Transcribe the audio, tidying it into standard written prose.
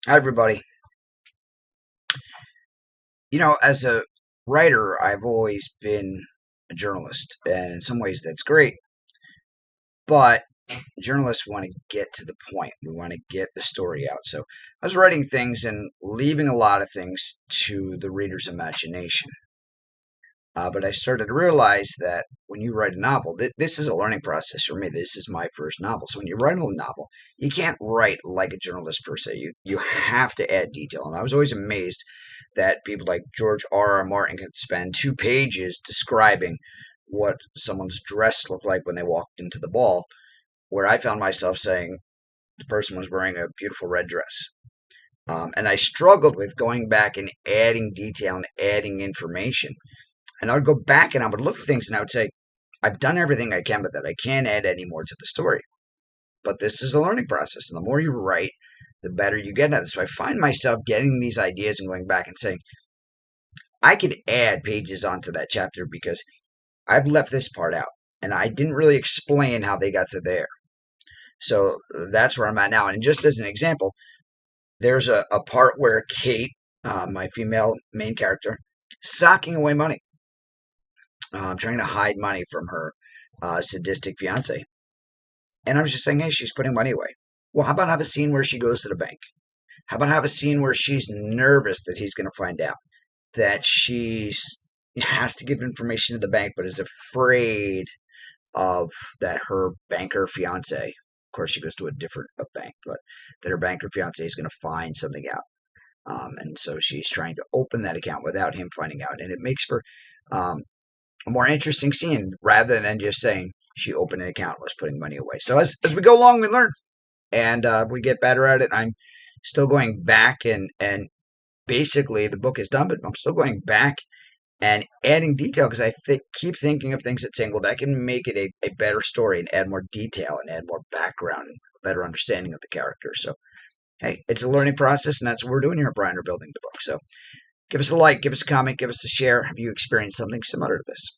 Hi, everybody. As a writer, I've always been a journalist, and in some ways that's great. But journalists want to get to the point. We want to get the story out. So I was writing things and leaving a lot of things to the reader's imagination. But I started to realize that when you write a novel, this is a learning process for me. This is my first novel. So when you write a novel, you can't write like a journalist per se. You have to add detail. And I was always amazed that people like George R. R. Martin could spend 2 pages describing what someone's dress looked like when they walked into the ball, where I found myself saying the person was wearing a beautiful red dress. And I struggled with going back and adding detail and adding information. And I would go back and I would look at things and I would say, I've done everything I can with that. I can't add any more to the story. But this is a learning process. And the more you write, the better you get at it. So I find myself getting these ideas and going back and saying, I could add pages onto that chapter because I've left this part out. And I didn't really explain how they got to there. So that's where I'm at now. And just as an example, there's a part where Kate, my female main character, socking away money, trying to hide money from her sadistic fiance. And I was just saying, hey, she's putting money away. Well, how about have a scene where she goes to the bank? How about have a scene where she's nervous that he's going to find out, that she's has to give information to the bank, but is afraid of that her banker fiance. Of course, she goes to a different bank, but that her banker fiance is going to find something out. And so she's trying to open that account without him finding out. And it makes for um, a more interesting scene rather than just saying she opened an account and was putting money away. So as we go along, we learn and we get better at it. I'm still going back and basically the book is done, but I'm still going back and adding detail because keep thinking of things that saying, well, that can make it a better story and add more detail and add more background and a better understanding of the character. So, hey, it's a learning process, and that's what we're doing here at Brian. We're building the book. So, give us a like, give us a comment, give us a share. Have you experienced something similar to this?